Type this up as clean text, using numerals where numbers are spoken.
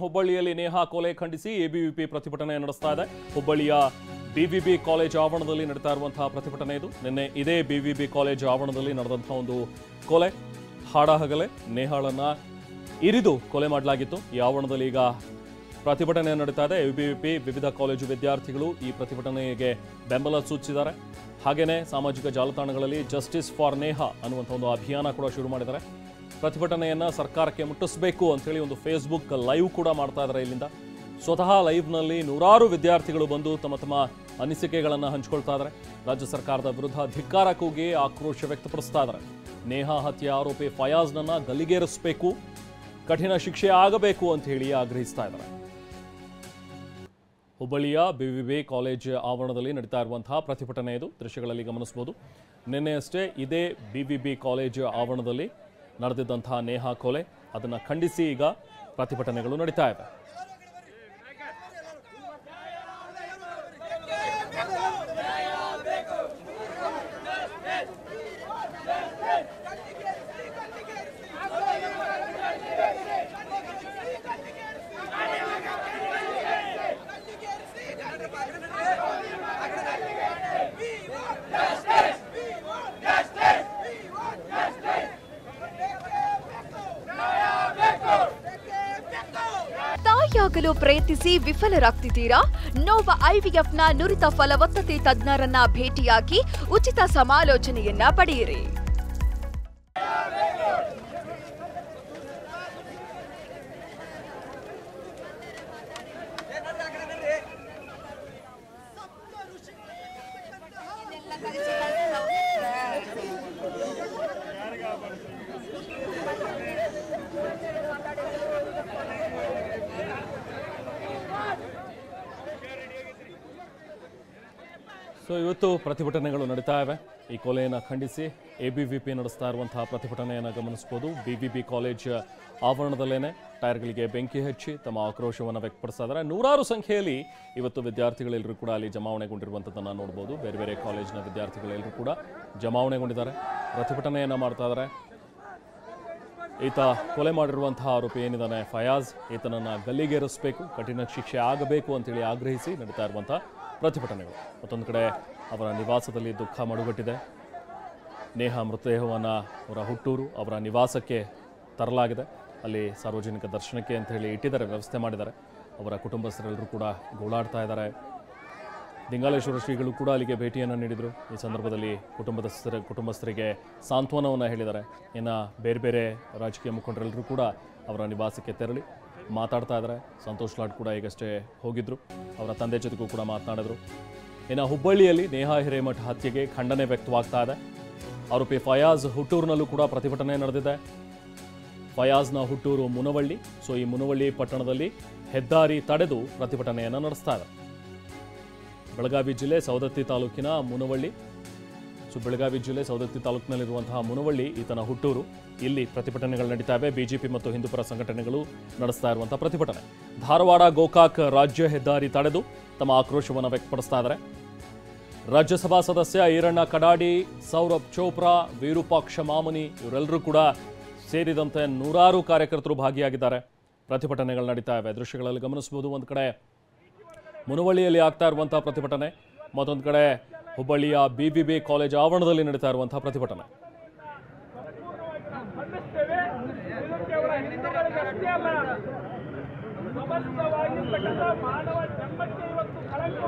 ಹುಬ್ಬಳ್ಳಿಯಲ್ಲಿ ನೇಹಾ ಕೊಲೆ ಖಂಡಿಸಿ ಎಬಿವಿಪಿ ಪ್ರತಿಭಟನೆ ನಡೆಸ್ತಾ ಇದೆ. ಹುಬ್ಬಳ್ಳಿಯ ಬಿವಿಬಿ ಕಾಲೇಜ್ ಆವರಣದಲ್ಲಿ ನಡೀತಾ ಇರುವಂತಹ ಪ್ರತಿಭಟನೆ ಇದು. ನಿನ್ನೆ ಇದೇ ಬಿವಿಬಿ ಕಾಲೇಜ್ ಆವರಣದಲ್ಲಿ ನಡೆದಂತಹ ಒಂದು ಕೊಲೆ, ಹಾಡಹಗಲೇ ನೇಹಾಳನ್ನ ಇರಿದು ಕೊಲೆ ಮಾಡಲಾಗಿತ್ತು. ಈ ಆವರಣದಲ್ಲಿ ಈಗ ಪ್ರತಿಭಟನೆ ನಡೀತಾ ಇದೆ. ಎಬಿವಿಪಿ ವಿವಿಧ ಕಾಲೇಜು ವಿದ್ಯಾರ್ಥಿಗಳು ಈ ಪ್ರತಿಭಟನೆಗೆ ಬೆಂಬಲ ಸೂಚಿಸಿದ್ದಾರೆ. ಹಾಗೇನೇ ಸಾಮಾಜಿಕ ಜಾಲತಾಣಗಳಲ್ಲಿ ಜಸ್ಟಿಸ್ ಫಾರ್ ನೇಹಾ ಅನ್ನುವಂಥ ಒಂದು ಅಭಿಯಾನ ಕೂಡ ಶುರು ಮಾಡಿದ್ದಾರೆ. ಪ್ರತಿಭಟನೆಯನ್ನ ಸರ್ಕಾರಕ್ಕೆ ಮುಟ್ಟಿಸಬೇಕು ಅಂತೇಳಿ ಒಂದು ಫೇಸ್ಬುಕ್ ಲೈವ್ ಕೂಡ ಮಾಡ್ತಾ ಇದ್ದಾರೆ. ಇಲ್ಲಿಂದ ಸ್ವತಃ ಲೈವ್ನಲ್ಲಿ ನೂರಾರು ವಿದ್ಯಾರ್ಥಿಗಳು ಬಂದು ತಮ್ಮ ತಮ್ಮ ಅನಿಸಿಕೆಗಳನ್ನು ಹಂಚಿಕೊಳ್ತಾ ಇದ್ದಾರೆ. ರಾಜ್ಯ ಸರ್ಕಾರದ ವಿರುದ್ಧ ಧಿಕ್ಕಾರ ಕೂಗಿ ಆಕ್ರೋಶ ವ್ಯಕ್ತಪಡಿಸ್ತಾ ಇದ್ದಾರೆ. ನೇಹಾ ಹತ್ಯೆ ಆರೋಪಿ ಫಯಾಜ್ನನ್ನ ಗಲ್ಲಿಗೇರಿಸಬೇಕು, ಕಠಿಣ ಶಿಕ್ಷೆ ಆಗಬೇಕು ಅಂತ ಹೇಳಿ ಆಗ್ರಹಿಸ್ತಾ ಇದ್ದಾರೆ. ಹುಬ್ಬಳ್ಳಿಯ ಬಿವಿಬಿ ಕಾಲೇಜ್ ಆವರಣದಲ್ಲಿ ನಡೀತಾ ಇರುವಂತಹ ಪ್ರತಿಭಟನೆ ಇದು. ದೃಶ್ಯಗಳಲ್ಲಿ ಗಮನಿಸಬಹುದು. ನಿನ್ನೆಯಷ್ಟೇ ಇದೇ ಬಿವಿಬಿ ಕಾಲೇಜ್ ಆವರಣದಲ್ಲಿ ನಡೆದಿದ್ದಂತಹ ನೇಹಾ ಕೊಲೆ, ಅದನ್ನು ಖಂಡಿಸಿ ಈಗ ಪ್ರತಿಭಟನೆಗಳು ನಡೀತಾ ಇವೆ. ತಾಯಿಯಾಗಲು ಪ್ರಯತ್ನಿಸಿ ವಿಫಲರಾಗ್ತಿದ್ದೀರಾ? ನೋವ ಐವಿಎಫ್ನ ನುರಿತ ಫಲವತ್ತತೆ ತಜ್ಞರನ್ನ ಭೇಟಿಯಾಗಿ ಉಚಿತ ಸಮಾಲೋಚನೆಯನ್ನ ಪಡೆಯಿರಿ. ಇವತ್ತು ಪ್ರತಿಭಟನೆಗಳು ನಡೀತಾ ಇವೆ. ಈ ಕೊಲೆಯನ್ನು ಖಂಡಿಸಿ ಎಬಿವಿಪಿ ನಡೆಸ್ತಾ ಇರುವಂತಹ ಪ್ರತಿಭಟನೆಯನ್ನು ಗಮನಿಸಬಹುದು. ಬಿವಿಬಿ ಕಾಲೇಜ್ ಆವರಣದಲ್ಲೇನೆ ಟೈರ್ಗಳಿಗೆ ಬೆಂಕಿ ಹಚ್ಚಿ ತಮ್ಮ ಆಕ್ರೋಶವನ್ನು ವ್ಯಕ್ತಪಡಿಸ್ತಾ ಇದ್ದಾರೆ. ನೂರಾರು ಸಂಖ್ಯೆಯಲ್ಲಿ ಇವತ್ತು ವಿದ್ಯಾರ್ಥಿಗಳೆಲ್ಲರೂ ಕೂಡ ಅಲ್ಲಿ ಜಮಾವಣೆಗೊಂಡಿರುವಂಥದ್ದನ್ನು ನೋಡ್ಬೋದು. ಬೇರೆ ಬೇರೆ ಕಾಲೇಜಿನ ವಿದ್ಯಾರ್ಥಿಗಳೆಲ್ಲರೂ ಕೂಡ ಜಮಾವಣೆಗೊಂಡಿದ್ದಾರೆ, ಪ್ರತಿಭಟನೆಯನ್ನು ಮಾಡ್ತಾ ಇದ್ದಾರೆ. ಈತ ಕೊಲೆ ಮಾಡಿರುವಂತಹ ಆರೋಪಿ ಏನಿದ್ದಾನೆ ಫಯಾಜ್, ಈತನನ್ನು ಗಲ್ಲಿಗೇರಿಸಬೇಕು, ಕಠಿಣ ಶಿಕ್ಷೆ ಆಗಬೇಕು ಅಂತೇಳಿ ಆಗ್ರಹಿಸಿ ನಡೀತಾ ಇರುವಂತಹ ಪ್ರತಿಭಟನೆಗಳು. ಮತ್ತೊಂದು ಕಡೆ ಅವರ ನಿವಾಸದಲ್ಲಿ ದುಃಖ ಮಡುಗಟ್ಟಿದೆ. ನೇಹಾ ಮೃತದೇಹವನ್ನು ಅವರ ಹುಟ್ಟೂರು, ಅವರ ನಿವಾಸಕ್ಕೆ ತರಲಾಗಿದೆ. ಅಲ್ಲಿ ಸಾರ್ವಜನಿಕ ದರ್ಶನಕ್ಕೆ ಅಂತ ಹೇಳಿ ಇಟ್ಟಿದ್ದಾರೆ, ವ್ಯವಸ್ಥೆ ಮಾಡಿದ್ದಾರೆ. ಅವರ ಕುಟುಂಬಸ್ಥರೆಲ್ಲರೂ ಕೂಡ ಗೋಳಾಡ್ತಾ ಇದ್ದಾರೆ. ದಿಂಗಾಲೇಶ್ವರ ಶ್ರೀಗಳು ಕೂಡ ಅಲ್ಲಿಗೆ ಭೇಟಿಯನ್ನು ನೀಡಿದರು. ಈ ಸಂದರ್ಭದಲ್ಲಿ ಕುಟುಂಬಸ್ಥರಿಗೆ ಸಾಂತ್ವನವನ್ನು ಹೇಳಿದ್ದಾರೆ. ಇನ್ನು ಬೇರೆ ಬೇರೆ ರಾಜಕೀಯ ಮುಖಂಡರೆಲ್ಲರೂ ಕೂಡ ಅವರ ನಿವಾಸಕ್ಕೆ ತೆರಳಿ ಮಾತಾಡ್ತಾ ಇದ್ದಾರೆ. ಸಂತೋಷ್ ಲಾಡ್ ಕೂಡ ಈಗಷ್ಟೇ ಹೋಗಿದ್ರು, ಅವರ ತಂದೆ ಜೊತೆಗೂ ಕೂಡ ಮಾತನಾಡಿದ್ರು. ಇನ್ನು ಹುಬ್ಬಳ್ಳಿಯಲ್ಲಿ ನೇಹಾ ಹಿರೇಮಠ ಹತ್ಯೆಗೆ ಖಂಡನೆ ವ್ಯಕ್ತವಾಗ್ತಾ ಇದೆ. ಆರೋಪಿ ಫಯಾಜ್ ಹುಟ್ಟೂರಿನಲ್ಲೂ ಕೂಡ ಪ್ರತಿಭಟನೆ ನಡೆದಿದೆ. ಫಯಾಜ್ನ ಹುಟ್ಟೂರು ಮುನವಳ್ಳಿ. ಈ ಮುನವಳ್ಳಿ ಪಟ್ಟಣದಲ್ಲಿ ಹೆದ್ದಾರಿ ತಡೆದು ಪ್ರತಿಭಟನೆಯನ್ನು ನಡೆಸ್ತಾ ಇದೆ. ಬೆಳಗಾವಿ ಜಿಲ್ಲೆ ಸವದತ್ತಿ ತಾಲೂಕಿನ ಮುನವಳ್ಳಿ. ಬೆಳಗಾವಿ ಜಿಲ್ಲೆ ಸವದತ್ತಿ ತಾಲೂಕಿನಲ್ಲಿರುವಂತಹ ಮುನವಳ್ಳಿ ಈತನ ಹುಟ್ಟೂರು. ಇಲ್ಲಿ ಪ್ರತಿಭಟನೆಗಳು ನಡೀತಾ ಇವೆ. ಬಿಜೆಪಿ ಮತ್ತು ಹಿಂದೂಪರ ಸಂಘಟನೆಗಳು ನಡೆಸ್ತಾ ಇರುವಂತಹ ಪ್ರತಿಭಟನೆ. ಧಾರವಾಡ ಗೋಕಾಕ್ ರಾಜ್ಯ ಹೆದ್ದಾರಿ ತಡೆದು ತಮ್ಮ ಆಕ್ರೋಶವನ್ನು ವ್ಯಕ್ತಪಡಿಸ್ತಾ ಇದ್ದಾರೆ. ರಾಜ್ಯಸಭಾ ಸದಸ್ಯ ಈರಣ್ಣ ಕಡಾಡಿ, ಸೌರಭ್ ಚೋಪ್ರಾ, ವಿರೂಪಾಕ್ಷ ಮಾಮನಿ ಇವರೆಲ್ಲರೂ ಕೂಡ ಸೇರಿದಂತೆ ನೂರಾರು ಕಾರ್ಯಕರ್ತರು ಭಾಗಿಯಾಗಿದ್ದಾರೆ. ಪ್ರತಿಭಟನೆಗಳು ನಡೀತಾ ಇವೆ. ದೃಶ್ಯಗಳಲ್ಲಿ ಗಮನಿಸಬಹುದು. ಒಂದು ಕಡೆ ಮುನವಳ್ಳಿಯಲ್ಲಿ ಆಗ್ತಾ ಇರುವಂತಹ ಪ್ರತಿಭಟನೆ, ಮತ್ತೊಂದು ಕಡೆ ಹುಬ್ಬಳ್ಳಿಯ ಬಿವಿಬಿ ಕಾಲೇಜ್ ಆವರಣದಲ್ಲಿ ನಡೀತಾ ಇರುವಂತಹ ಪ್ರತಿಭಟನೆ. ಮಾನವ ಜನ್ಮಕ್ಕೆ ಇವತ್ತು ಕಳಂಕ